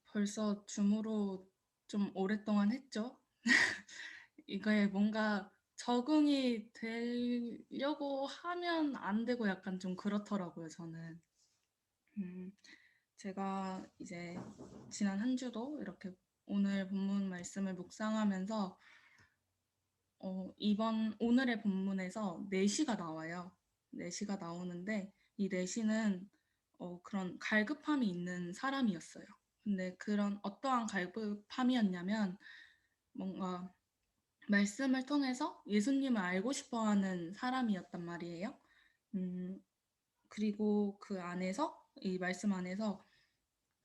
벌써 줌으로 좀 오랫동안 했죠. 이거에 뭔가 적응이 되려고 하면 안 되고 약간 좀 그렇더라고요, 저는. 음 제가 이제 지난 한 주도 이렇게 오늘 본문 말씀을 묵상하면서 이번 오늘의 본문에서 내시가 나와요. 내시가 나오는데 이 내시는 그런 갈급함이 있는 사람이었어요. 근데 그런 어떠한 갈급함이었냐면 뭔가 말씀을 통해서 예수님을 알고 싶어 하는 사람이었단 말이에요. 음 그리고 그 안에서 이 말씀 안에서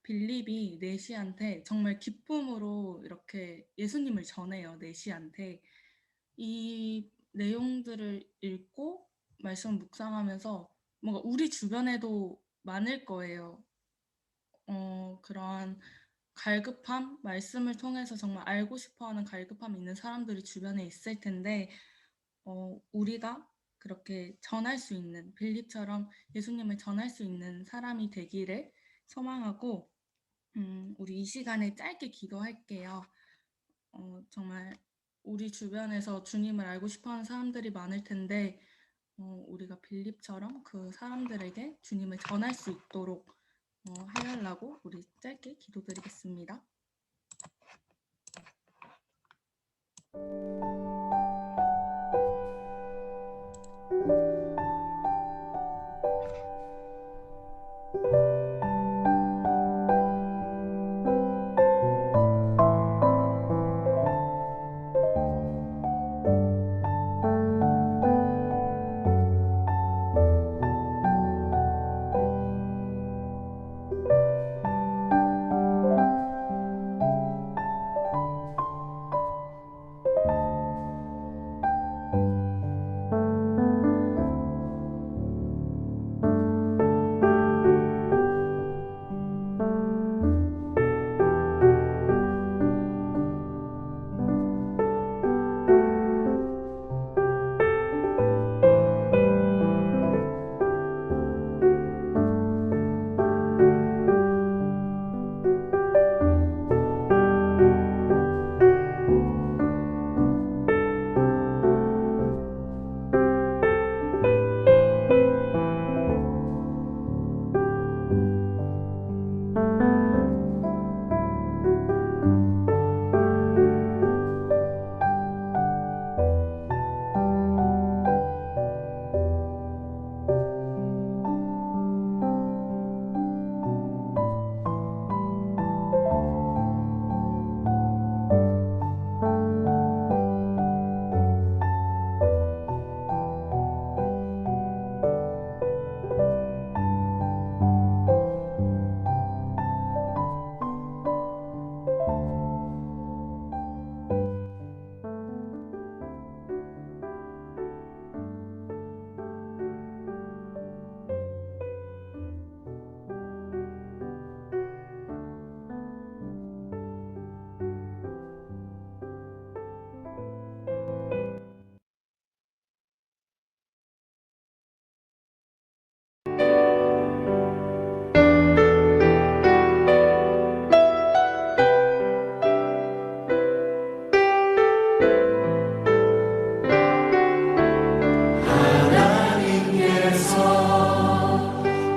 빌립이 내시한테 정말 기쁨으로 이렇게 예수님을 전해요, 내시한테. 이 내용들을 읽고 말씀을 묵상하면서 뭔가 우리 주변에도 많을 거예요. 그러한 갈급함, 말씀을 통해서 정말 알고 싶어 하는 갈급함이 있는 사람들이 주변에 있을 텐데 우리가 그렇게 전할 수 있는 빌립처럼 예수님을 전할 수 있는 사람이 되기를 소망하고 우리 이 시간에 짧게 기도할게요. 정말 우리 주변에서 주님을 알고 싶어 하는 사람들이 많을 텐데 우리가 빌립처럼 그 사람들에게 주님을 전할 수 있도록 해 달라고 우리 짧게 기도드리겠습니다.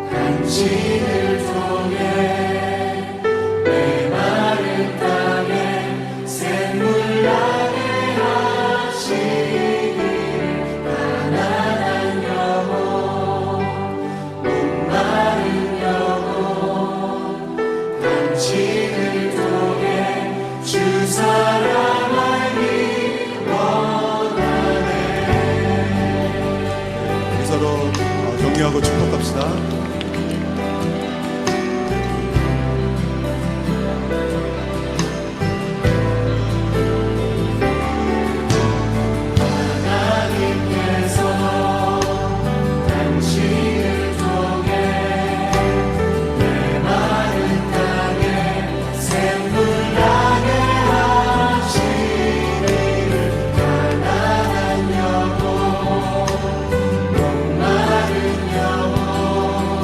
당신을 통해 메마른 땅에 샘물 나게 하시길 가난한 영혼 목마른 영혼 당신을 통해 주 사랑하기 원하네. 서로 격려하고 축복합시다. 목마른 영혼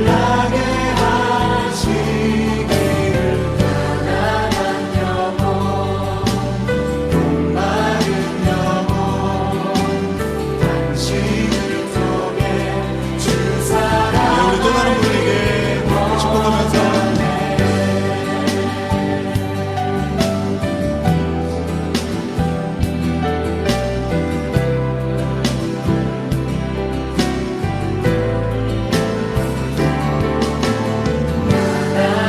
나게 하시기를 가난한 영혼 목마른 영혼 당신을 통해 주 사랑 우리 또 다른 분에게 축복하면서 나의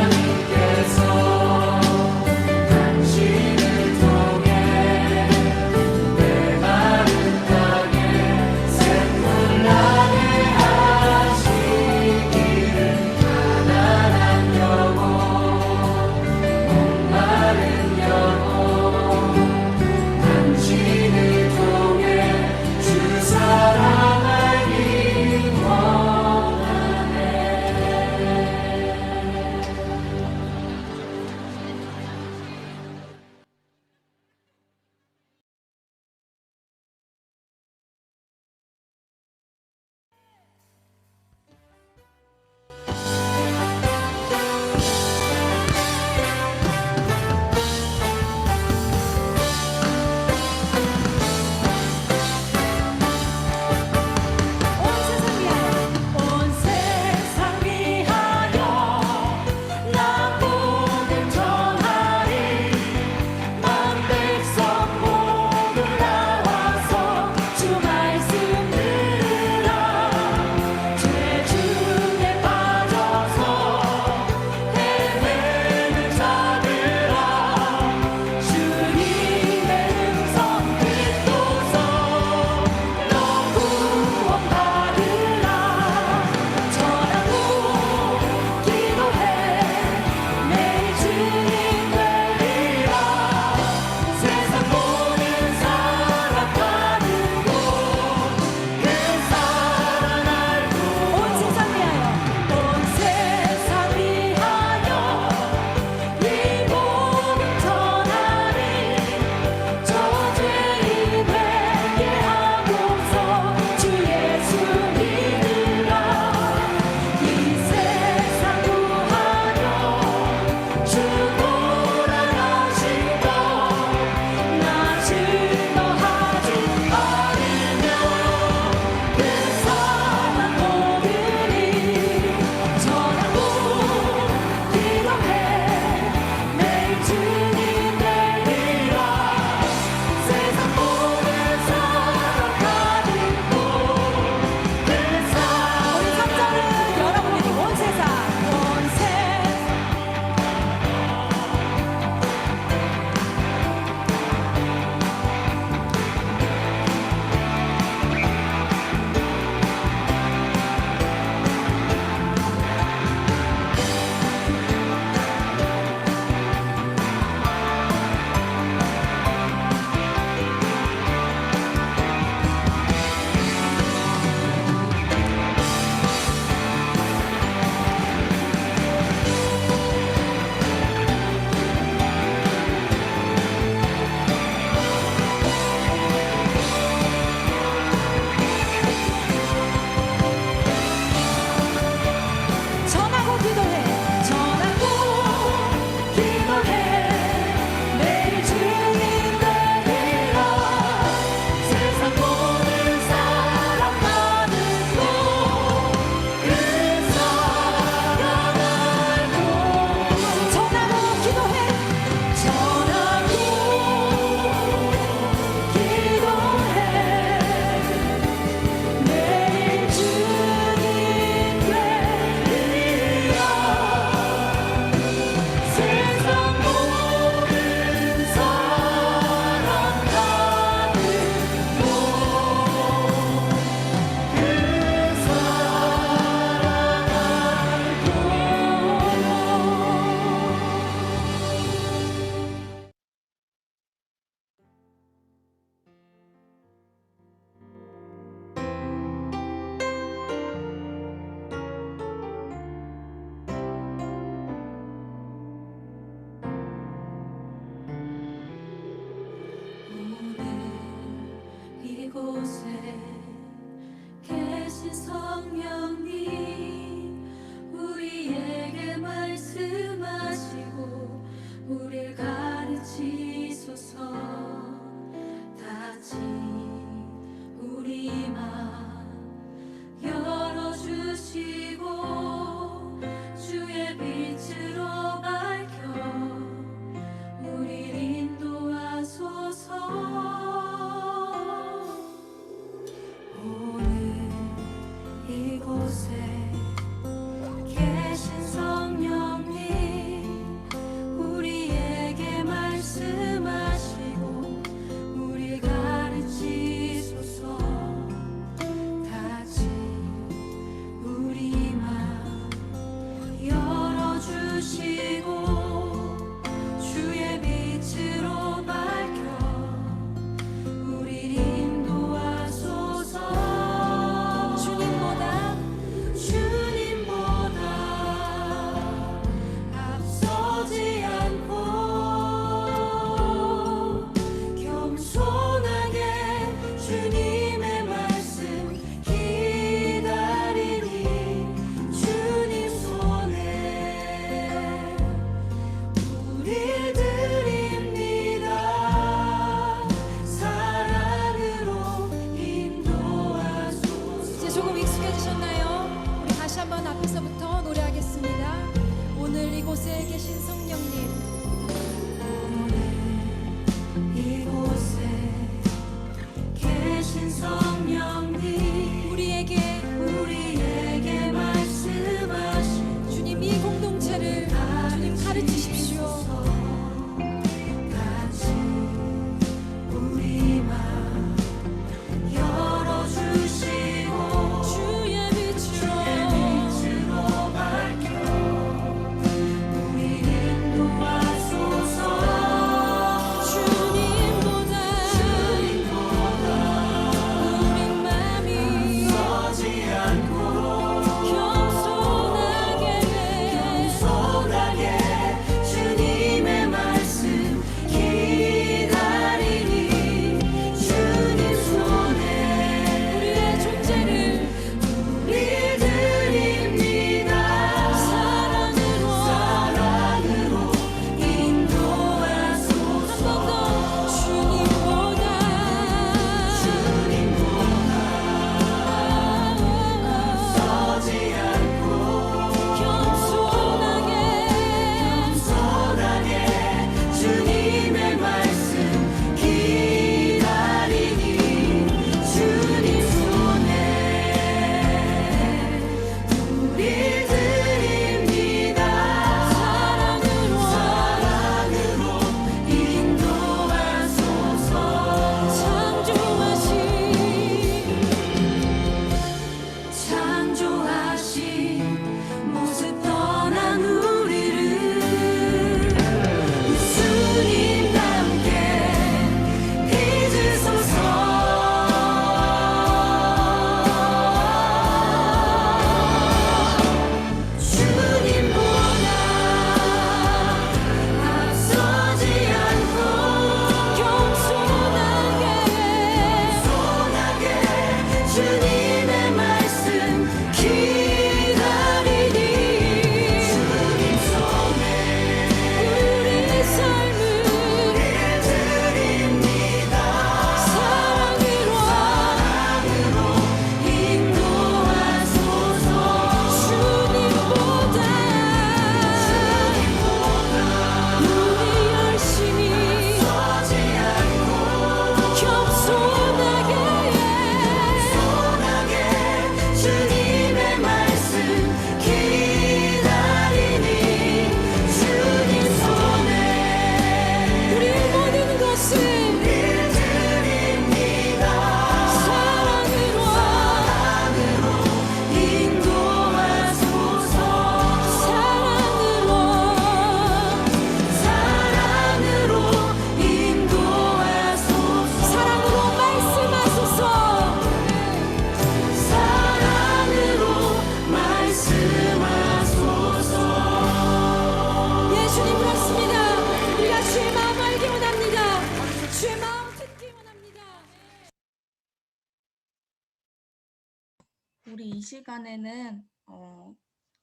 우리 이 시간에는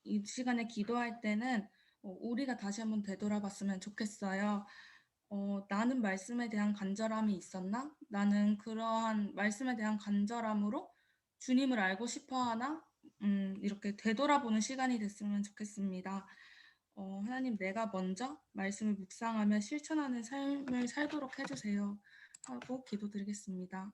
이 시간에 기도할 때는 우리가 다시 한번 되돌아봤으면 좋겠어요. 나는 말씀에 대한 간절함이 있었나? 나는 그러한 말씀에 대한 간절함으로 주님을 알고 싶어 하나? 이렇게 되돌아보는 시간이 됐으면 좋겠습니다. 하나님, 내가 먼저 말씀을 묵상하며 실천하는 삶을 살도록 해주세요. 하고 기도드리겠습니다.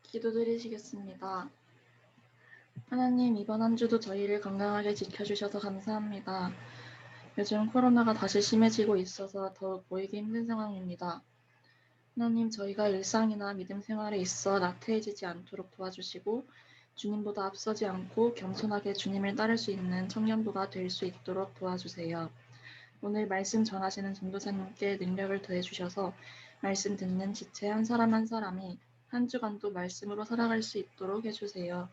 기도드리시겠습니다. 하나님, 이번 한 주도 저희를 건강하게 지켜주셔서 감사합니다. 요즘 코로나가 다시 심해지고 있어서 더욱 보이기 힘든 상황입니다. 하나님, 저희가 일상이나 믿음 생활에 있어 나태해지지 않도록 도와주시고 주님보다 앞서지 않고 겸손하게 주님을 따를 수 있는 청년부가 될 수 있도록 도와주세요. 오늘 말씀 전하시는 전도사님께 능력을 더해주셔서 말씀 듣는 지체 한 사람 한 사람이 한 주간도 말씀으로 살아갈 수 있도록 해주세요.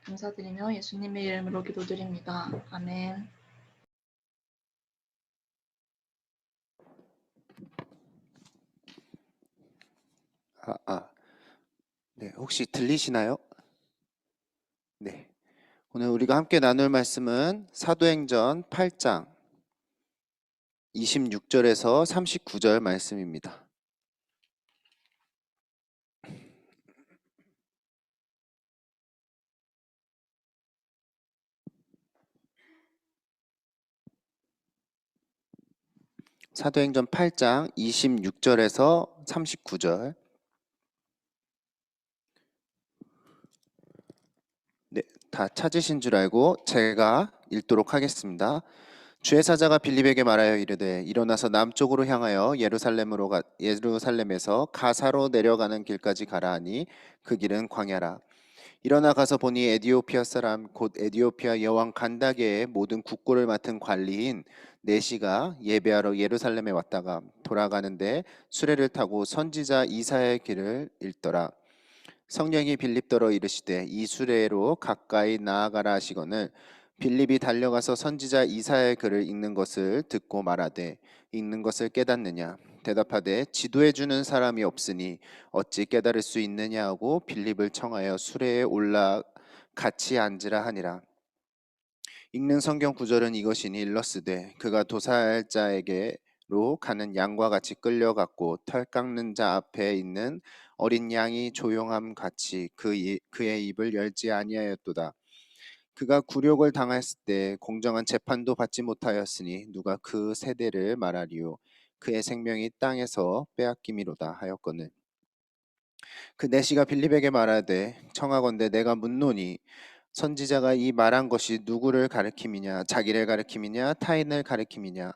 감사드리며 예수님의 이름으로 기도드립니다. 아멘. 네, 혹시 들리시나요? 네. 오늘 우리가 함께 나눌 말씀은 사도행전 8장 26절에서 39절 말씀입니다. 사도행전 8장 26절에서 39절. 네, 다 찾으신 줄 알고 제가 읽도록 하겠습니다. 주의 사자가 빌립에게 말하여 이르되 일어나서 남쪽으로 향하여 예루살렘에서 가사로 내려가는 길까지 가라 하니 그 길은 광야라. 일어나 가서 보니 에디오피아 사람 곧 에디오피아 여왕 간다게의 모든 국고를 맡은 관리인 네시가 예배하러 예루살렘에 왔다가 돌아가는데 수레를 타고 선지자 이사야의 길을 읽더라. 성령이 빌립더러 이르시되 이 수레로 가까이 나아가라 하시거늘 빌립이 달려가서 선지자 이사야의 글을 읽는 것을 듣고 말하되 읽는 것을 깨닫느냐 대답하되 지도해 주는 사람이 없으니 어찌 깨달을 수 있느냐 하고 빌립을 청하여 수레에 올라 같이 앉으라 하니라. 읽는 성경 구절은 이것이니 일러스되 그가 도살자에게 가는 양과 같이 끌려갔고 털 깎는 자 앞에 있는 어린 양이 조용함 같이 그의 입을 열지 아니하였도다. 그가 굴욕을 당했을 때 공정한 재판도 받지 못하였으니 누가 그 세대를 말하리요. 그의 생명이 땅에서 빼앗김이로다 하였거늘. 그 내시가 빌립에게 말하되 청하건대 내가 묻노니 선지자가 이 말한 것이 누구를 가리킴이냐 자기를 가리킴이냐 타인을 가리킴이냐.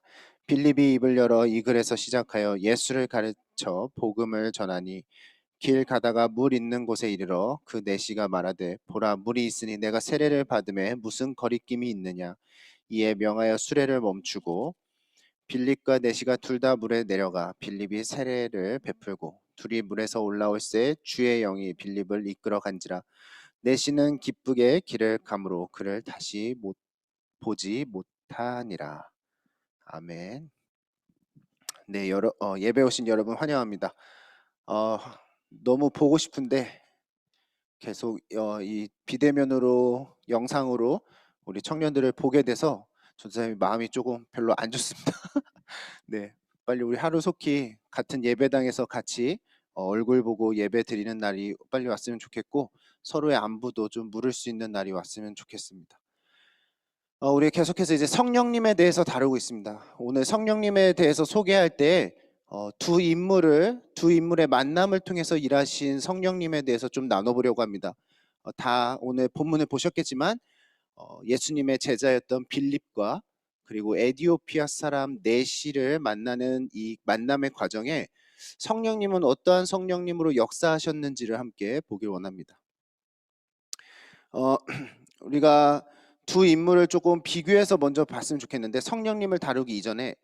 빌립이 입을 열어 이 글에서 시작하여 예수를 가르쳐 복음을 전하니 길 가다가 물 있는 곳에 이르러 그 내시가 말하되 보라 물이 있으니 내가 세례를 받음에 무슨 거리낌이 있느냐. 이에 명하여 수레를 멈추고 빌립과 내시가 둘 다 물에 내려가 빌립이 세례를 베풀고 둘이 물에서 올라올새 주의 영이 빌립을 이끌어 간지라. 내시는 기쁘게 길을 가므로 그를 다시 보지 못하니라. 아멘. 네, 예배 오신 여러분 환영합니다. 너무 보고 싶은데 계속 이 비대면으로 영상으로 우리 청년들을 보게 돼서 전사님이 마음이 조금 별로 안 좋습니다. 네, 빨리 우리 하루속히 같은 예배당에서 같이 얼굴 보고 예배 드리는 날이 빨리 왔으면 좋겠고 서로의 안부도 좀 물을 수 있는 날이 왔으면 좋겠습니다. 우리 계속해서 이제 성령님에 대해서 다루고 있습니다. 오늘 성령님에 대해서 소개할 때 두 인물의 만남을 통해서 일하신 성령님에 대해서 좀 나눠보려고 합니다. 다 오늘 본문을 보셨겠지만 예수님의 제자였던 빌립과 그리고 에디오피아 사람 네시를 만나는 이 만남의 과정에 성령님은 어떠한 성령님으로 역사하셨는지를 함께 보길 원합니다. 우리가 두 인물을 조금 비교해서 먼저 봤으면 좋겠는데 성령님을 다루기 이전에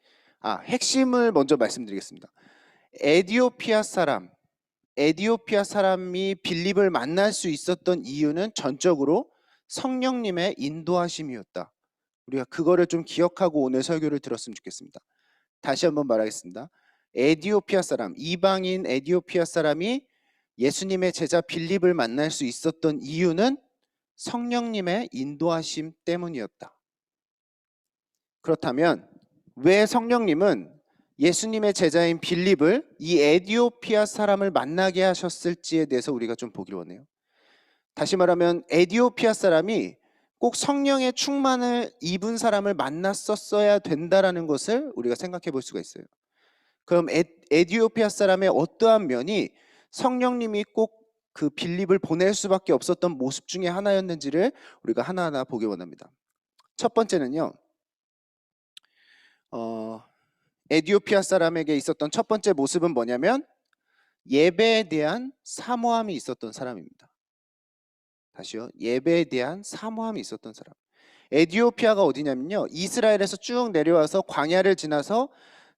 핵심을 먼저 말씀드리겠습니다. 에디오피아 사람이 빌립을 만날 수 있었던 이유는 전적으로 성령님의 인도하심이었다. 우리가 그거를 좀 기억하고 오늘 설교를 들었으면 좋겠습니다. 다시 한번 말하겠습니다. 에디오피아 사람, 이방인 에디오피아 사람이 예수님의 제자 빌립을 만날 수 있었던 이유는 성령님의 인도하심 때문이었다. 그렇다면 왜 성령님은 예수님의 제자인 빌립을 이 에디오피아 사람을 만나게 하셨을지에 대해서 우리가 좀 보기를 원해요. 다시 말하면 에디오피아 사람이 꼭 성령의 충만을 입은 사람을 만났었어야 된다라는 것을 우리가 생각해 볼 수가 있어요. 그럼 에디오피아 사람의 어떠한 면이 성령님이 꼭 그 빌립을 보낼 수밖에 없었던 모습 중에 하나였는지를 우리가 하나하나 보기 원합니다. 첫 번째는요. 에디오피아 사람에게 있었던 첫 번째 모습은 뭐냐면 예배에 대한 사모함이 있었던 사람입니다. 다시요. 예배에 대한 사모함이 있었던 사람. 에디오피아가 어디냐면요. 이스라엘에서 쭉 내려와서 광야를 지나서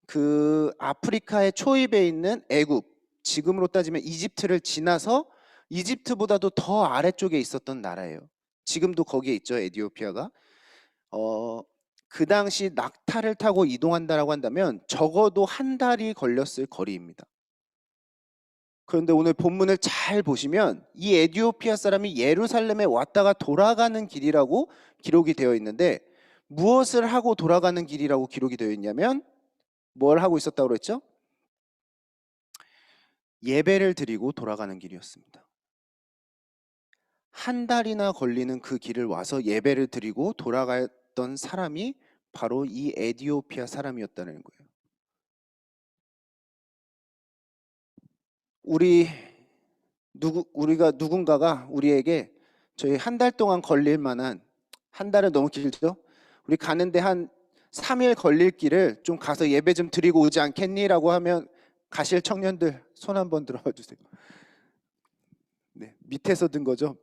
그 아프리카의 초입에 있는 애굽, 지금으로 따지면 이집트를 지나서 이집트보다도 더 아래쪽에 있었던 나라예요. 지금도 거기에 있죠. 에디오피아가. 그 당시 낙타를 타고 이동한다라고 한다면 적어도 한 달이 걸렸을 거리입니다. 그런데 오늘 본문을 잘 보시면 이 에디오피아 사람이 예루살렘에 왔다가 돌아가는 길이라고 기록이 되어 있는데 무엇을 하고 돌아가는 길이라고 기록이 되어 있냐면 뭘 하고 있었다고 그랬죠? 예배를 드리고 돌아가는 길이었습니다. 한 달이나 걸리는 그 길을 와서 예배를 드리고 돌아갔던 사람이 바로 이 에디오피아 사람이었다는 거예요. 우리가 누군가가 우리에게 저희 한 달 동안 걸릴 만한, 한 달은 너무 길죠? 우리 가는데 한 3일 걸릴 길을 좀 가서 예배 좀 드리고 오지 않겠니? 라고 하면 가실 청년들 손 한번 들어봐 주세요. 네, 밑에서 든 거죠.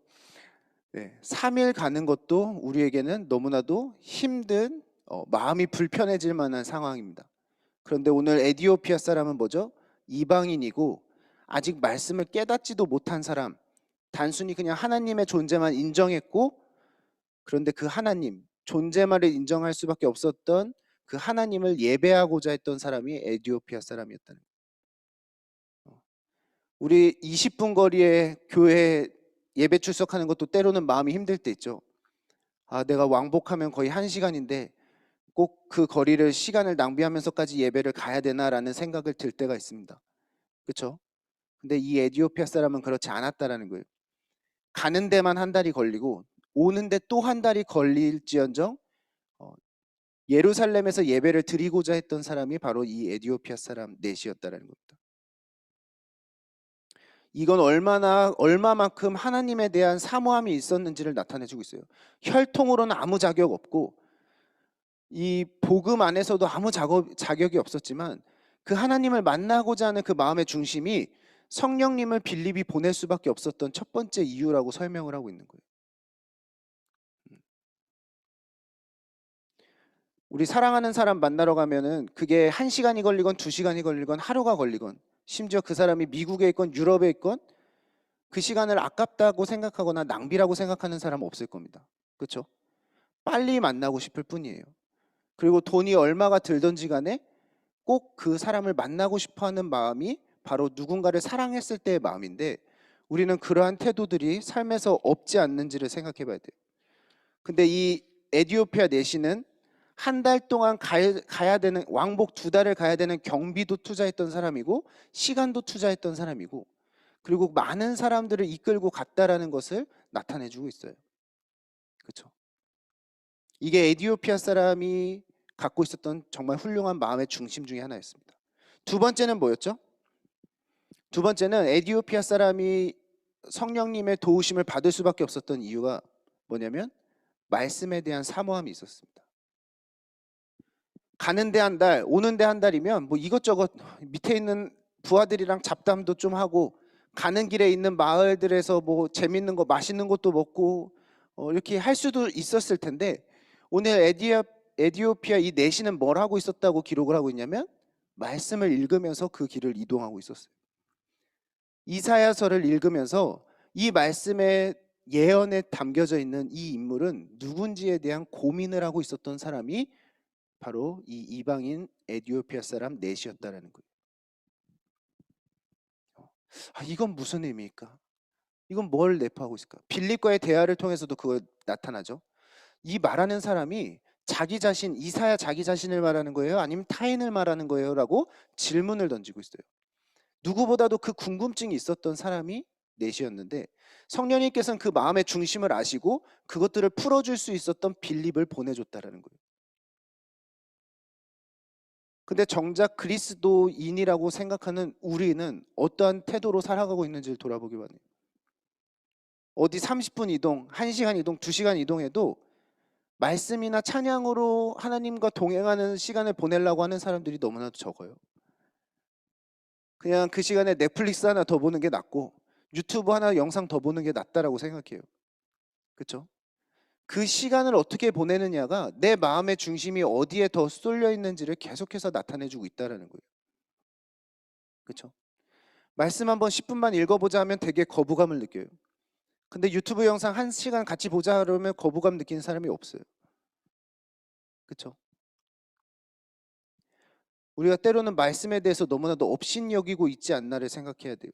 네, 3일 가는 것도 우리에게는 너무나도 힘든 마음이 불편해질 만한 상황입니다. 그런데 오늘 에디오피아 사람은 뭐죠? 이방인이고 아직 말씀을 깨닫지도 못한 사람, 단순히 그냥 하나님의 존재만 인정했고 그런데 그 하나님, 존재만을 인정할 수밖에 없었던 그 하나님을 예배하고자 했던 사람이 에디오피아 사람이었다는 거예요. 우리 20분 거리에 교회 예배 출석하는 것도 때로는 마음이 힘들 때 있죠. 내가 왕복하면 거의 1시간인데 꼭 그 거리를 시간을 낭비하면서까지 예배를 가야 되나라는 생각을 들 때가 있습니다. 그렇죠? 근데 이 에디오피아 사람은 그렇지 않았다라는 거예요. 가는 데만 한 달이 걸리고 오는데 또 한 달이 걸릴지언정 예루살렘에서 예배를 드리고자 했던 사람이 바로 이 에디오피아 사람 넷이었다라는 겁니다. 이건 얼마만큼 하나님에 대한 사모함이 있었는지를 나타내주고 있어요. 혈통으로는 아무 자격 없고 이 복음 안에서도 아무 자격이 없었지만 그 하나님을 만나고자 하는 그 마음의 중심이 성령님을 빌립이 보낼 수밖에 없었던 첫 번째 이유라고 설명을 하고 있는 거예요. 우리 사랑하는 사람 만나러 가면은 그게 1시간이 걸리건 2시간이 걸리건 하루가 걸리건 심지어 그 사람이 미국에 있건 유럽에 있건 그 시간을 아깝다고 생각하거나 낭비라고 생각하는 사람 없을 겁니다. 그렇죠? 빨리 만나고 싶을 뿐이에요. 그리고 돈이 얼마가 들든지 간에 꼭 그 사람을 만나고 싶어하는 마음이 바로 누군가를 사랑했을 때의 마음인데 우리는 그러한 태도들이 삶에서 없지 않는지를 생각해 봐야 돼요. 근데 이 에디오피아 내시는 한 달 동안 가야 되는 왕복 2달을 가야 되는 경비도 투자했던 사람이고 시간도 투자했던 사람이고 그리고 많은 사람들을 이끌고 갔다라는 것을 나타내주고 있어요. 그렇죠? 이게 에디오피아 사람이 갖고 있었던 정말 훌륭한 마음의 중심 중에 하나였습니다. 두 번째는 뭐였죠? 두 번째는 에디오피아 사람이 성령님의 도우심을 받을 수밖에 없었던 이유가 뭐냐면 말씀에 대한 사모함이 있었습니다. 가는데 한 달, 오는데 한 달이면 뭐 이것저것 밑에 있는 부하들이랑 잡담도 좀 하고 가는 길에 있는 마을들에서 뭐 재밌는 거 맛있는 것도 먹고 이렇게 할 수도 있었을 텐데 오늘 에디오피아 이 내시는 뭘 하고 있었다고 기록을 하고 있냐면 말씀을 읽으면서 그 길을 이동하고 있었어요. 이사야서를 읽으면서 이 말씀의 예언에 담겨져 있는 이 인물은 누군지에 대한 고민을 하고 있었던 사람이 바로 이 이방인 에디오피아 사람 넷이었다라는 거예요. 이건 무슨 의미일까? 이건 뭘 내포하고 있을까? 빌립과의 대화를 통해서도 그거 나타나죠. 이 말하는 사람이 자기 자신, 이사야 자기 자신을 말하는 거예요? 아니면 타인을 말하는 거예요? 라고 질문을 던지고 있어요. 누구보다도 그 궁금증이 있었던 사람이 넷이었는데 성령님께서는 그 마음의 중심을 아시고 그것들을 풀어줄 수 있었던 빌립을 보내줬다라는 거예요. 근데 정작 그리스도인이라고 생각하는 우리는 어떠한 태도로 살아가고 있는지를 돌아보기 바랍니다. 어디 30분 이동, 1시간 이동, 2시간 이동해도 말씀이나 찬양으로 하나님과 동행하는 시간을 보내려고 하는 사람들이 너무나도 적어요. 그냥 그 시간에 넷플릭스 하나 더 보는 게 낫고 유튜브 하나 영상 더 보는 게 낫다라고 생각해요. 그렇죠? 그 시간을 어떻게 보내느냐가 내 마음의 중심이 어디에 더 쏠려 있는지를 계속해서 나타내주고 있다는 거예요. 그렇죠? 말씀 한번 10분만 읽어보자 하면 되게 거부감을 느껴요. 근데 유튜브 영상 1시간 같이 보자 그러면 거부감 느끼는 사람이 없어요. 그렇죠? 우리가 때로는 말씀에 대해서 너무나도 업신여기고 있지 않나를 생각해야 돼요.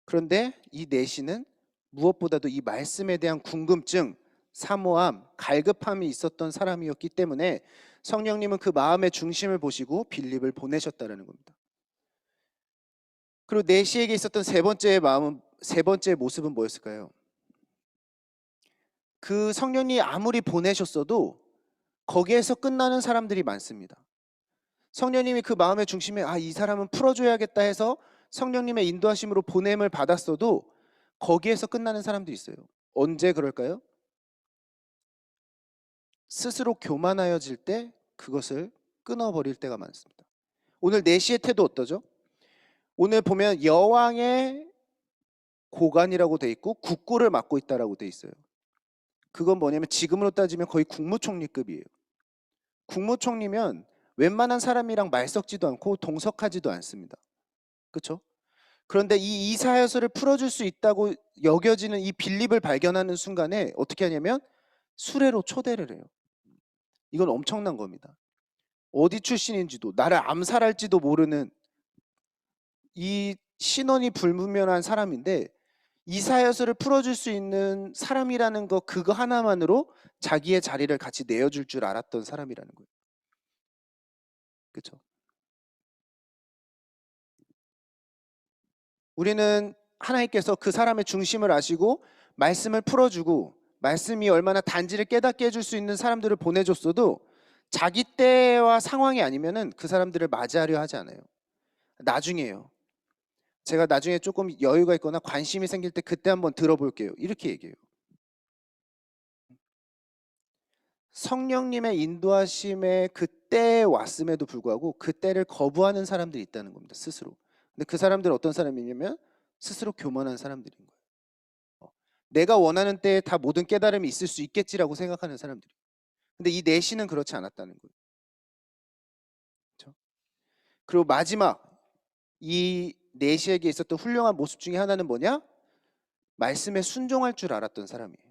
그런데 이 내시는 무엇보다도 이 말씀에 대한 궁금증, 사모함, 갈급함이 있었던 사람이었기 때문에 성령님은 그 마음의 중심을 보시고 빌립을 보내셨다는 겁니다. 그리고 내시에게 있었던 세 번째 모습은 뭐였을까요? 그 성령님이 아무리 보내셨어도 거기에서 끝나는 사람들이 많습니다. 성령님이 그 마음의 중심에 이 사람은 풀어줘야겠다 해서 성령님의 인도하심으로 보냄을 받았어도 거기에서 끝나는 사람들이 있어요. 언제 그럴까요? 스스로 교만하여질 때 그것을 끊어버릴 때가 많습니다. 오늘 내시의 태도 어떠죠? 오늘 보면 여왕의 고관이라고 돼 있고 국고를 맡고 있다라고 돼 있어요. 그건 뭐냐면 지금으로 따지면 거의 국무총리급이에요. 국무총리면 웬만한 사람이랑 말 섞지도 않고 동석하지도 않습니다. 그렇죠? 그런데 이 이사야서를 풀어줄 수 있다고 여겨지는 이 빌립을 발견하는 순간에 어떻게 하냐면 수레로 초대를 해요. 이건 엄청난 겁니다. 어디 출신인지도 나를 암살할지도 모르는 이 신원이 불분명한 사람인데 이사야서를 풀어줄 수 있는 사람이라는 거 그거 하나만으로 자기의 자리를 같이 내어줄 줄 알았던 사람이라는 거예요. 그렇죠? 우리는 하나님께서 그 사람의 중심을 아시고 말씀을 풀어주고 말씀이 얼마나 단지를 깨닫게 해줄 수 있는 사람들을 보내줬어도 자기 때와 상황이 아니면은 그 사람들을 맞이하려 하지 않아요. 나중에요. 제가 나중에 조금 여유가 있거나 관심이 생길 때 그때 한번 들어볼게요. 이렇게 얘기해요. 성령님의 인도하심에 그때에 왔음에도 불구하고 그때를 거부하는 사람들이 있다는 겁니다. 스스로. 근데 그 사람들은 어떤 사람이냐면 스스로 교만한 사람들인 거예요. 내가 원하는 때에 다 모든 깨달음이 있을 수 있겠지라고 생각하는 사람들이. 근데 이 내시는 그렇지 않았다는 거예요. 그렇죠? 그리고 마지막 이 내시에게 있었던 훌륭한 모습 중에 하나는 뭐냐? 말씀에 순종할 줄 알았던 사람이에요.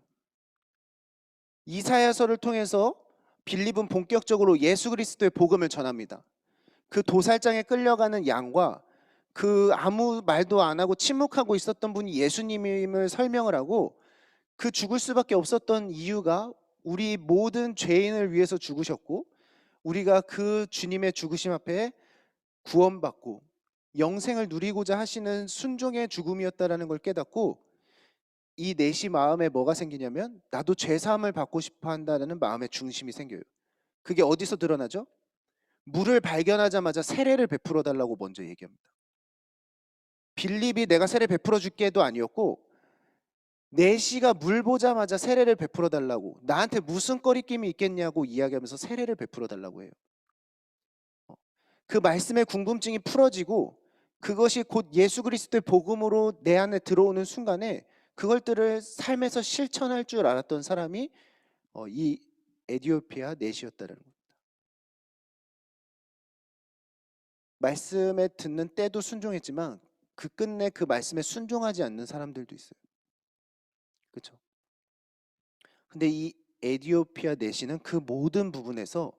이사야서를 통해서 빌립은 본격적으로 예수 그리스도의 복음을 전합니다. 그 도살장에 끌려가는 양과 그 아무 말도 안 하고 침묵하고 있었던 분이 예수님임을 설명을 하고 그 죽을 수밖에 없었던 이유가 우리 모든 죄인을 위해서 죽으셨고 우리가 그 주님의 죽으심 앞에 구원받고 영생을 누리고자 하시는 순종의 죽음이었다라는 걸 깨닫고 이 내시 마음에 뭐가 생기냐면 나도 죄사함을 받고 싶어 한다는 마음의 중심이 생겨요. 그게 어디서 드러나죠? 물을 발견하자마자 세례를 베풀어 달라고 먼저 얘기합니다. 빌립이 내가 세례 베풀어 줄게도 아니었고 내시가 물 보자마자 세례를 베풀어 달라고 나한테 무슨 꺼리낌이 있겠냐고 이야기하면서 세례를 베풀어 달라고 해요. 그 말씀의 궁금증이 풀어지고 그것이 곧 예수 그리스도의 복음으로 내 안에 들어오는 순간에 그것들을 삶에서 실천할 줄 알았던 사람이 이 에디오피아 내시였다는 겁니다. 말씀에 듣는 때도 순종했지만 그 끝내 그 말씀에 순종하지 않는 사람들도 있어요. 그렇죠? 근데 이 에디오피아 내시는 그 모든 부분에서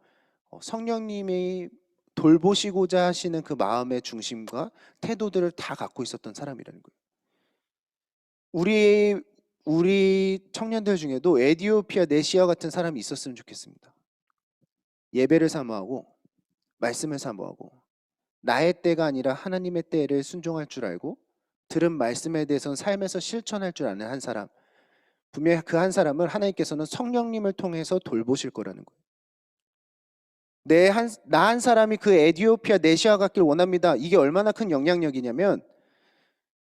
성령님이 돌보시고자 하시는 그 마음의 중심과 태도들을 다 갖고 있었던 사람이라는 거예요. 우리 청년들 중에도 에디오피아 내시와 같은 사람이 있었으면 좋겠습니다. 예배를 사모하고 말씀을 사모하고 나의 때가 아니라 하나님의 때를 순종할 줄 알고 들은 말씀에 대해서는 삶에서 실천할 줄 아는 한 사람, 분명히 그 한 사람을 하나님께서는 성령님을 통해서 돌보실 거라는 거예요. 나 한 사람이 그 에디오피아 내시와 같길 원합니다. 이게 얼마나 큰 영향력이냐면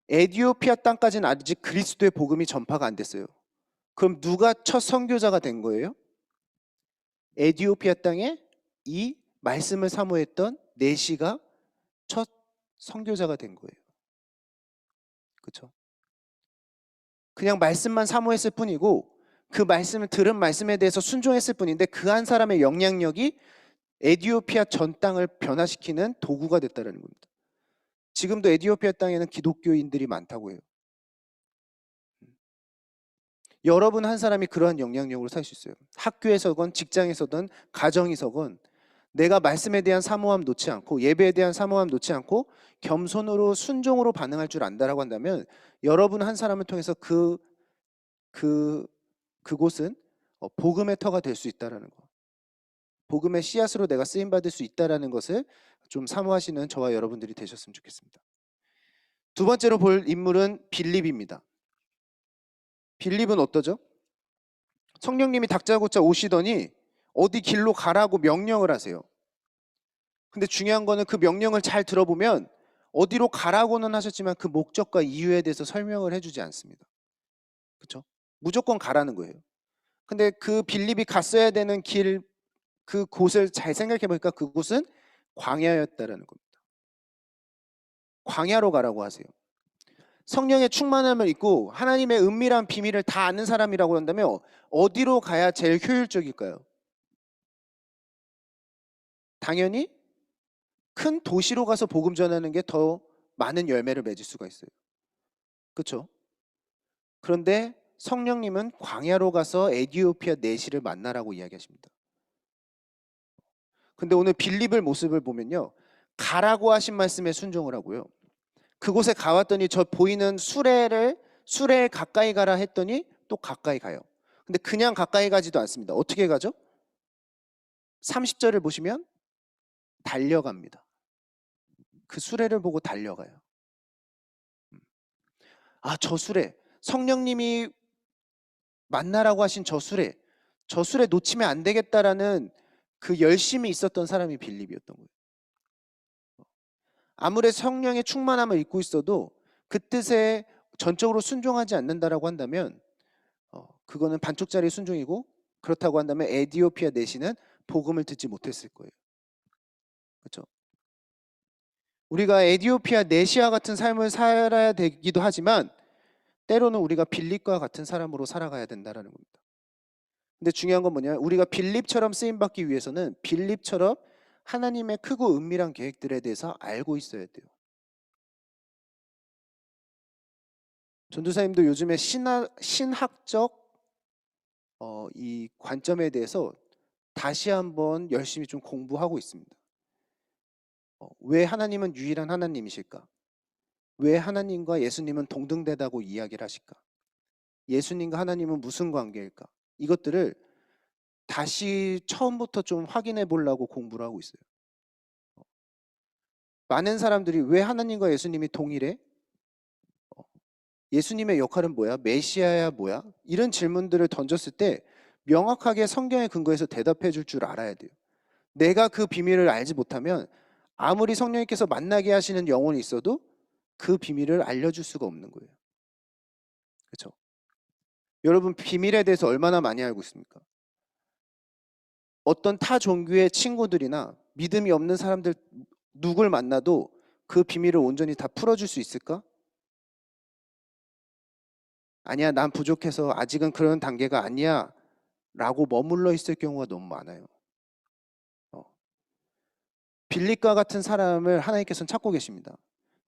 에디오피아 땅까지는 아직 그리스도의 복음이 전파가 안 됐어요. 그럼 누가 첫 선교자가 된 거예요? 에디오피아 땅에 이 말씀을 사모했던 내시가 첫 선교자가 된 거예요. 그렇죠? 그냥 말씀만 사모했을 뿐이고 그 말씀을 들은 말씀에 대해서 순종했을 뿐인데 그 한 사람의 영향력이 에디오피아 전 땅을 변화시키는 도구가 됐다는 겁니다. 지금도 에디오피아 땅에는 기독교인들이 많다고 해요. 여러분 한 사람이 그러한 영향력으로 살 수 있어요. 학교에서건 직장에서든 가정에서건 내가 말씀에 대한 사모함 놓지 않고 예배에 대한 사모함 놓지 않고 겸손으로 순종으로 반응할 줄 안다라고 한다면 여러분 한 사람을 통해서 그곳은 복음의 터가 될 수 있다라는 거. 복음의 씨앗으로 내가 쓰임 받을 수 있다라는 것을 좀 사모하시는 저와 여러분들이 되셨으면 좋겠습니다. 두 번째로 볼 인물은 빌립입니다. 빌립은 어떠죠? 성령님이 다짜고짜 오시더니 어디 길로 가라고 명령을 하세요. 근데 중요한 거는 그 명령을 잘 들어보면 어디로 가라고는 하셨지만 그 목적과 이유에 대해서 설명을 해주지 않습니다. 그렇죠? 무조건 가라는 거예요. 근데 그 빌립이 갔어야 되는 길, 그 곳을 잘 생각해 보니까 그곳은 광야였다라는 겁니다. 광야로 가라고 하세요. 성령의 충만함을 입고 하나님의 은밀한 비밀을 다 아는 사람이라고 한다면 어디로 가야 제일 효율적일까요? 당연히 큰 도시로 가서 복음 전하는 게 더 많은 열매를 맺을 수가 있어요. 그렇죠? 그런데 성령님은 광야로 가서 에디오피아 내시를 만나라고 이야기하십니다. 근데 오늘 빌립의 모습을 보면요. 가라고 하신 말씀에 순종을 하고요. 그곳에 가왔더니 저 보이는 수레를 수레에 가까이 가라 했더니 또 가까이 가요. 근데 그냥 가까이 가지도 않습니다. 어떻게 가죠? 30절을 보시면 달려갑니다. 그 수레를 보고 달려가요. 아, 저 수레, 성령님이 만나라고 하신 저 수레 놓치면 안 되겠다라는 그 열심이 있었던 사람이 빌립이었던 거예요. 아무리 성령의 충만함을 입고 있어도 그 뜻에 전적으로 순종하지 않는다라고 한다면 그거는 반쪽짜리 순종이고, 그렇다고 한다면 에디오피아 내시는 복음을 듣지 못했을 거예요. 그렇죠? 우리가 에디오피아 내시와 같은 삶을 살아야 되기도 하지만 때로는 우리가 빌립과 같은 사람으로 살아가야 된다라는 겁니다. 근데 중요한 건 뭐냐? 우리가 빌립처럼 쓰임 받기 위해서는 빌립처럼 하나님의 크고 은밀한 계획들에 대해서 알고 있어야 돼요. 전도사님도 요즘에 신학적 이 관점에 대해서 다시 한번 열심히 좀 공부하고 있습니다. 왜 하나님은 유일한 하나님이실까? 왜 하나님과 예수님은 동등되다고 이야기를 하실까? 예수님과 하나님은 무슨 관계일까? 이것들을 다시 처음부터 좀 확인해 보려고 공부를 하고 있어요. 많은 사람들이 왜 하나님과 예수님이 동일해? 예수님의 역할은 뭐야? 메시아야 뭐야? 이런 질문들을 던졌을 때 명확하게 성경의 근거에서 대답해 줄 줄 알아야 돼요. 내가 그 비밀을 알지 못하면 아무리 성령님께서 만나게 하시는 영혼이 있어도 그 비밀을 알려줄 수가 없는 거예요. 그렇죠? 여러분, 비밀에 대해서 얼마나 많이 알고 있습니까? 어떤 타 종교의 친구들이나 믿음이 없는 사람들 누굴 만나도 그 비밀을 온전히 다 풀어줄 수 있을까? 아니야, 난 부족해서 아직은 그런 단계가 아니야 라고 머물러 있을 경우가 너무 많아요. 빌립과 같은 사람을 하나님께서는 찾고 계십니다.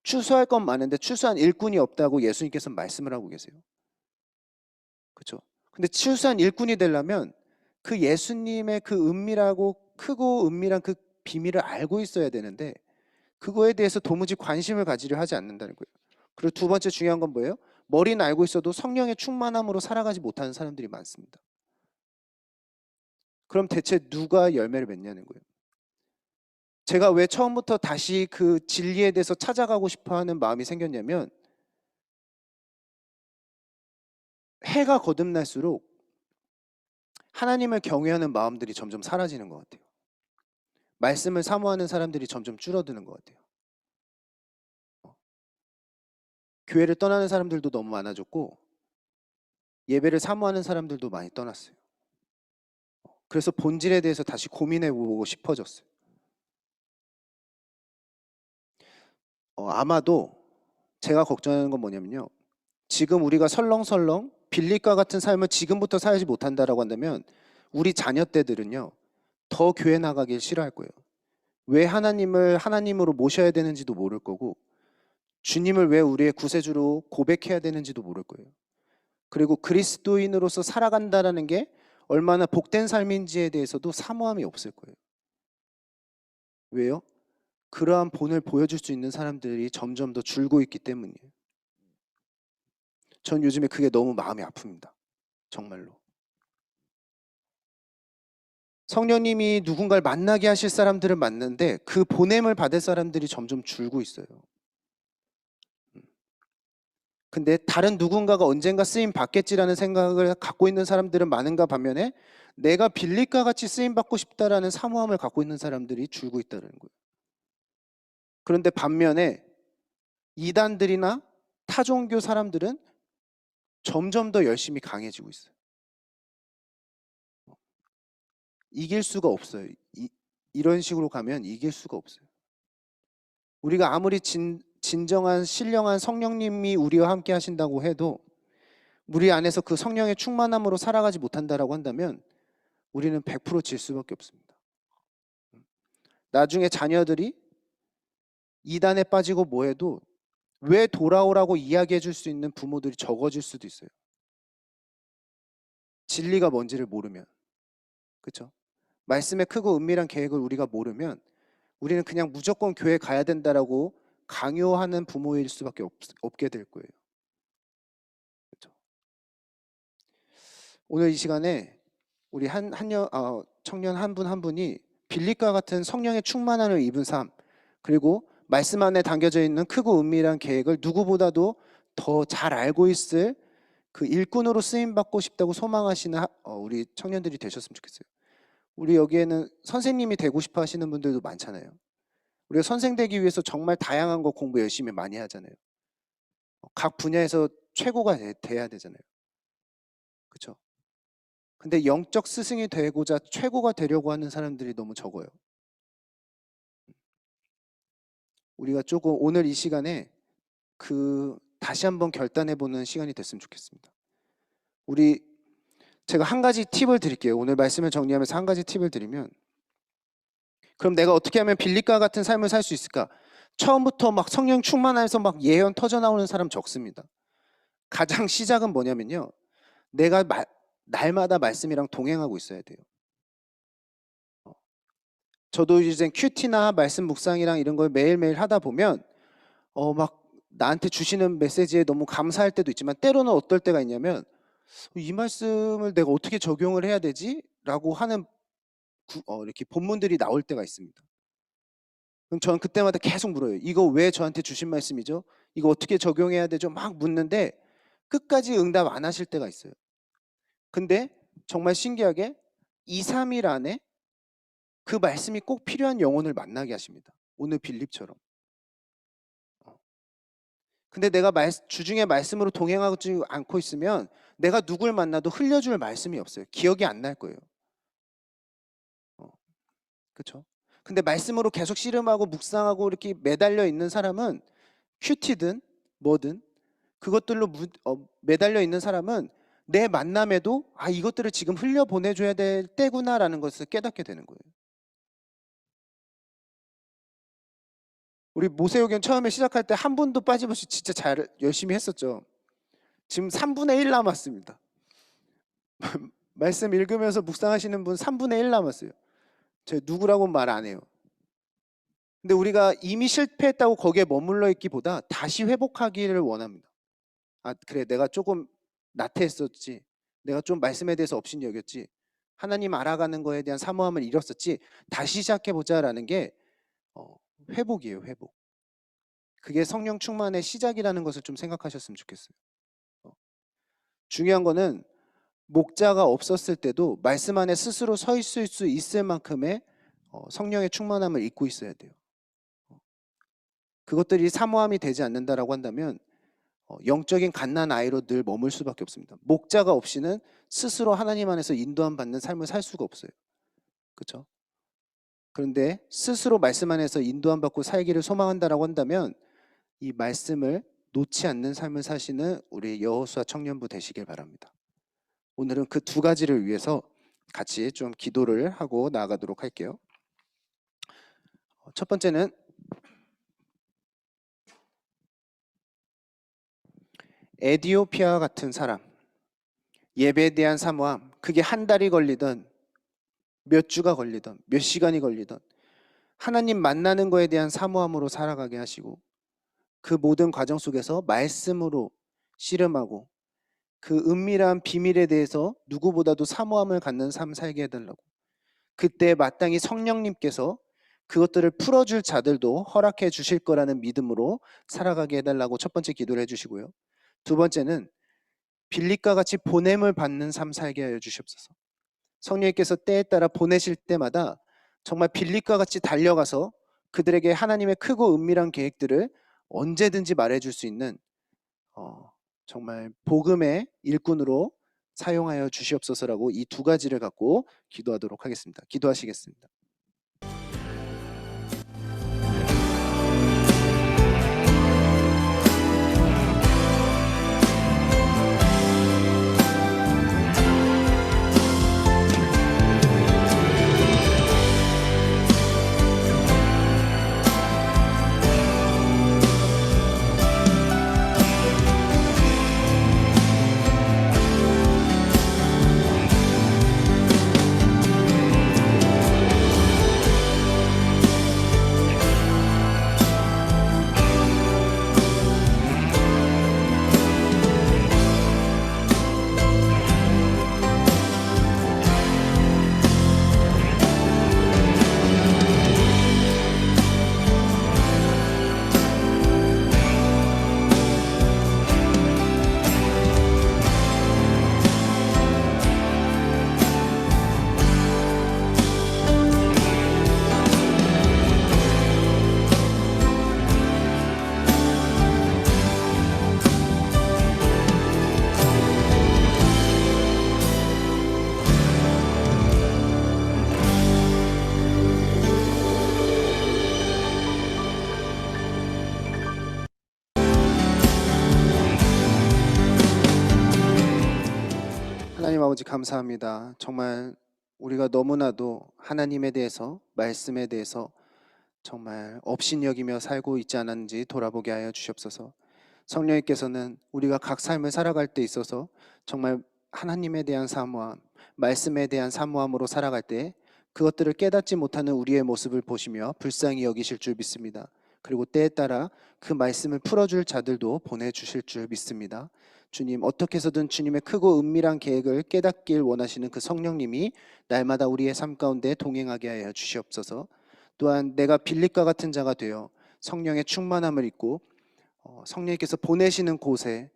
추수할 건 많은데 추수한 일꾼이 없다고 예수님께서는 말씀을 하고 계세요. 그렇죠? 근데 추수한 일꾼이 되려면 그 예수님의 그 은밀하고 크고 은밀한 그 비밀을 알고 있어야 되는데 그거에 대해서 도무지 관심을 가지려 하지 않는다는 거예요. 그리고 두 번째 중요한 건 뭐예요? 머리는 알고 있어도 성령의 충만함으로 살아가지 못하는 사람들이 많습니다. 그럼 대체 누가 열매를 맺냐는 거예요. 제가 왜 처음부터 다시 그 진리에 대해서 찾아가고 싶어하는 마음이 생겼냐면 해가 거듭날수록 하나님을 경외하는 마음들이 점점 사라지는 것 같아요. 말씀을 사모하는 사람들이 점점 줄어드는 것 같아요. 교회를 떠나는 사람들도 너무 많아졌고 예배를 사모하는 사람들도 많이 떠났어요. 그래서 본질에 대해서 다시 고민해보고 싶어졌어요. 아마도 제가 걱정하는 건 뭐냐면요. 지금 우리가 설렁설렁 빌립과 같은 삶을 지금부터 살지 못한다라고 한다면 우리 자녀 때들은요. 더 교회 나가길 싫어할 거예요. 왜 하나님을 하나님으로 모셔야 되는지도 모를 거고 주님을 왜 우리의 구세주로 고백해야 되는지도 모를 거예요. 그리고 그리스도인으로서 살아간다라는 게 얼마나 복된 삶인지에 대해서도 사모함이 없을 거예요. 왜요? 그러한 본을 보여줄 수 있는 사람들이 점점 더 줄고 있기 때문이에요. 전 요즘에 그게 너무 마음이 아픕니다. 정말로. 성령님이 누군가를 만나게 하실 사람들을 만나는데 그 보냄을 받을 사람들이 점점 줄고 있어요. 근데 다른 누군가가 언젠가 쓰임 받겠지라는 생각을 갖고 있는 사람들은 많은가 반면에 내가 빌립과 같이 쓰임 받고 싶다라는 사모함을 갖고 있는 사람들이 줄고 있다는 거예요. 그런데 반면에 이단들이나 타종교 사람들은 점점 더 열심히 강해지고 있어요. 이길 수가 없어요. 이런 식으로 가면 이길 수가 없어요. 우리가 아무리 진정한 신령한 성령님이 우리와 함께 하신다고 해도 우리 안에서 그 성령의 충만함으로 살아가지 못한다라고 한다면 우리는 100% 질 수밖에 없습니다. 나중에 자녀들이 이단에 빠지고 뭐해도 왜 돌아오라고 이야기해 줄 수 있는 부모들이 적어질 수도 있어요. 진리가 뭔지를 모르면. 그렇죠? 말씀의 크고 은밀한 계획을 우리가 모르면 우리는 그냥 무조건 교회 가야 된다라고 강요하는 부모일 수밖에 없게 될 거예요. 오늘 이 시간에 우리 청년 한 분 한 분이 빌립과 같은 성령의 충만함을 입은 삶, 그리고 말씀 안에 담겨져 있는 크고 은밀한 계획을 누구보다도 더 잘 알고 있을 그 일꾼으로 쓰임 받고 싶다고 소망하시는 우리 청년들이 되셨으면 좋겠어요. 우리 여기에는 선생님이 되고 싶어 하시는 분들도 많잖아요. 우리가 선생 되기 위해서 정말 다양한 거 공부 열심히 많이 하잖아요. 각 분야에서 최고가 돼야 되잖아요. 그렇죠? 근데 영적 스승이 되고자 최고가 되려고 하는 사람들이 너무 적어요. 우리가 조금 오늘 이 시간에 다시 한번 결단해 보는 시간이 됐으면 좋겠습니다. 제가 한 가지 팁을 드릴게요. 오늘 말씀을 정리하면서 한 가지 팁을 드리면, 그럼 내가 어떻게 하면 빌립과 같은 삶을 살 수 있을까? 처음부터 막 성령 충만해서 막 예언 터져 나오는 사람 적습니다. 가장 시작은 뭐냐면요, 내가 날마다 말씀이랑 동행하고 있어야 돼요. 저도 이제 큐티나 말씀 묵상이랑 이런 걸 매일매일 하다 보면 막 나한테 주시는 메시지에 너무 감사할 때도 있지만, 때로는 어떨 때가 있냐면 이 말씀을 내가 어떻게 적용을 해야 되지? 라고 하는 이렇게 본문들이 나올 때가 있습니다. 그럼 저는 그때마다 계속 물어요. 이거 왜 저한테 주신 말씀이죠? 이거 어떻게 적용해야 되죠? 막 묻는데 끝까지 응답 안 하실 때가 있어요. 근데 정말 신기하게 2, 3일 안에 그 말씀이 꼭 필요한 영혼을 만나게 하십니다. 오늘 빌립처럼. 근데 내가 주중에 말씀으로 동행하지 않고 있으면 내가 누굴 만나도 흘려줄 말씀이 없어요. 기억이 안 날 거예요. 그렇죠? 근데 말씀으로 계속 씨름하고 묵상하고 이렇게 매달려 있는 사람은, 큐티든 뭐든 그것들로 매달려 있는 사람은 내 만남에도 이것들을 지금 흘려 보내줘야 될 때구나라는 것을 깨닫게 되는 거예요. 우리 모세오경 처음에 시작할 때 한 분도 빠짐없이 진짜 열심히 했었죠. 지금 3분의 1 남았습니다. 말씀 읽으면서 묵상하시는 분 3분의 1 남았어요. 제가 누구라고 말 안 해요. 근데 우리가 이미 실패했다고 거기에 머물러 있기보다 다시 회복하기를 원합니다. 그래, 내가 조금 나태했었지, 내가 좀 말씀에 대해서 업신 여겼지, 하나님 알아가는 거에 대한 사모함을 잃었었지, 다시 시작해보자라는 게 회복이에요. 회복. 그게 성령 충만의 시작이라는 것을 좀 생각하셨으면 좋겠어요. 중요한 거는 목자가 없었을 때도 말씀 안에 스스로 서 있을 수 있을 만큼의 성령의 충만함을 잊고 있어야 돼요. 그것들이 사모함이 되지 않는다라고 한다면 영적인 갓난 아이로 늘 머물 수밖에 없습니다. 목자가 없이는 스스로 하나님 안에서 인도함 받는 삶을 살 수가 없어요. 그렇죠? 그런데 스스로 말씀 안에서 인도함 받고 살기를 소망한다라고 한다면 이 말씀을 놓지 않는 삶을 사시는 우리 여호수아 청년부 되시길 바랍니다. 오늘은 그 두 가지를 위해서 같이 좀 기도를 하고 나아가도록 할게요. 첫 번째는 에디오피아 같은 사람, 예배에 대한 사모함, 그게 한 달이 걸리든 몇 주가 걸리든 몇 시간이 걸리든 하나님 만나는 거에 대한 사모함으로 살아가게 하시고, 그 모든 과정 속에서 말씀으로 씨름하고 그 은밀한 비밀에 대해서 누구보다도 사모함을 갖는 삶 살게 해달라고, 그때 마땅히 성령님께서 그것들을 풀어줄 자들도 허락해 주실 거라는 믿음으로 살아가게 해달라고 첫 번째 기도를 해주시고요. 두 번째는 빌립과 같이 보냄을 받는 삶 살게 하여 주시옵소서. 성령님께서 때에 따라 보내실 때마다 정말 빌립과 같이 달려가서 그들에게 하나님의 크고 은밀한 계획들을 언제든지 말해줄 수 있는 정말 복음의 일꾼으로 사용하여 주시옵소서라고 이 두 가지를 갖고 기도하도록 하겠습니다. 기도하시겠습니다. 아버지 감사합니다. 정말 우리가 너무나도 하나님에 대해서, 말씀에 대해서 정말 업신여기며 살고 있지 않았는지 돌아보게 하여 주시옵소서. 성령님께서는 우리가 각 삶을 살아갈 때 있어서 정말 하나님에 대한 사모함, 말씀에 대한 사모함으로 살아갈 때 그것들을 깨닫지 못하는 우리의 모습을 보시며 불쌍히 여기실 줄 믿습니다. 그리고 때에 따라 그 말씀을 풀어줄 자들도 보내주실 줄 믿습니다. 주님, 어떻게 해서든 주님의 크고 은밀한 계획을 깨닫길 원하시는 그 성령님이 날마다 우리의 삶 가운데 동행하게 하여 주시옵소서. 또한 내가 빌립과 같은 자가 되어 성령의 충만함을 입고 성령님께서 보내시는 곳에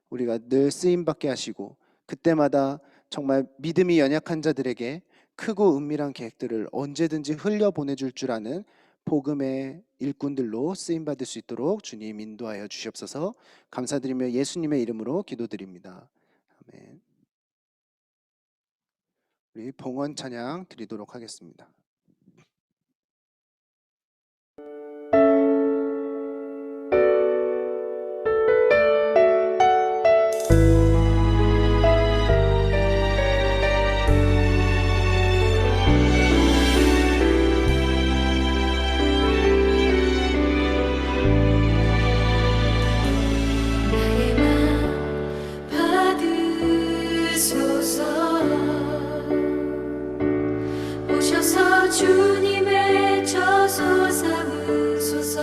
우리가 늘 쓰임받게 하시고 그때마다 정말 믿음이 연약한 자들에게 크고 은밀한 계획들을 언제든지 흘려보내줄 줄 아는 복음의 일꾼들로 쓰임받을 수 있도록 주님 인도하여 주시옵소서. 감사드리며 예수님의 이름으로 기도드립니다. 아멘. 우리 봉헌 찬양 드리도록 하겠습니다. 나의 맘 받으소서. 오셔서 주님의 저소 삼으소서.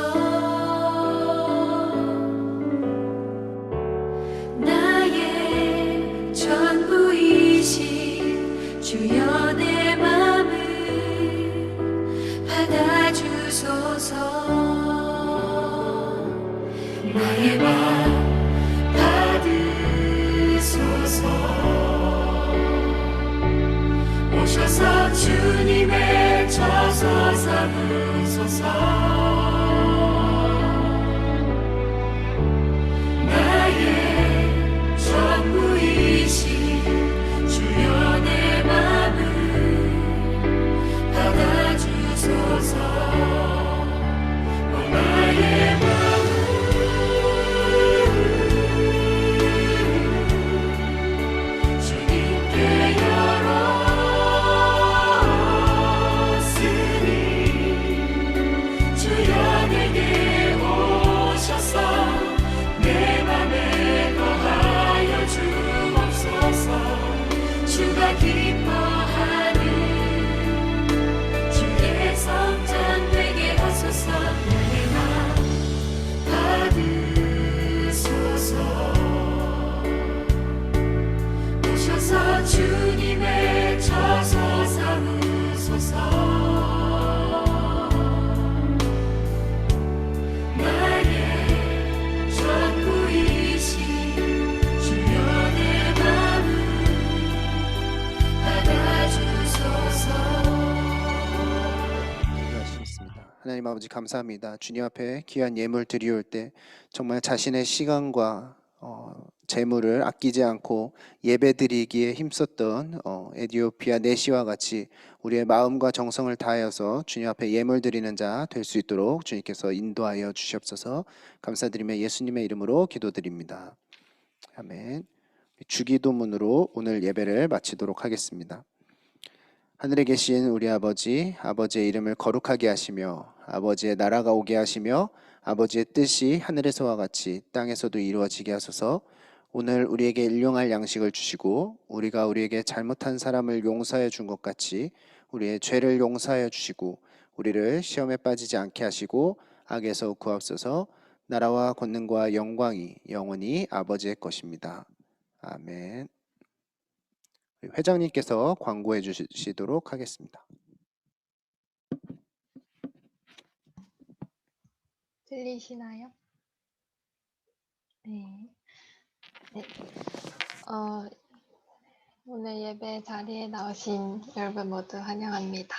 나의 전부이신 주여 내 맘을 받아주소서. 나의 맘 받으소서. 오셔서 주님의 저소 삼으소서. 나의 전부이신 주여 내 맘을 받아주소서. 나의 주님께 열었으니 주여 내게 오셔서 내 맘에 거하여 주옵소서. 주가 기뻐하는 주의 성전 되게 하소서. 나의 맘 받으소서. 오셔서 주님의 저소 삼으소서. 나의 전부이신 주여 내 맘을 받아주소서. 기도하시겠습니다. 하나님 아버지 감사합니다. 주님 앞에 귀한 예물 드리올 때 정말 자신의 시간과 재물을 아끼지 않고 예배드리기에 힘썼던 에디오피아 내시와 같이 우리의 마음과 정성을 다하여서 주님 앞에 예물 드리는 자 될 수 있도록 주님께서 인도하여 주시옵소서. 감사드리며 예수님의 이름으로 기도드립니다. 아멘. 주기도문으로 오늘 예배를 마치도록 하겠습니다. 하늘에 계신 우리 아버지, 아버지의 이름을 거룩하게 하시며 아버지의 나라가 오게 하시며 아버지의 뜻이 하늘에서와 같이 땅에서도 이루어지게 하소서. 오늘 우리에게 일용할 양식을 주시고 우리가 우리에게 잘못한 사람을 용서해 준 것 같이 우리의 죄를 용서하여 주시고 우리를 시험에 빠지지 않게 하시고 악에서 구하옵소서. 나라와 권능과 영광이 영원히 아버지의 것입니다. 아멘. 회장님께서 광고해 주시도록 하겠습니다. 들리시나요? 네. 네. 오늘 예배 자리에 나오신 여러분 모두 환영합니다.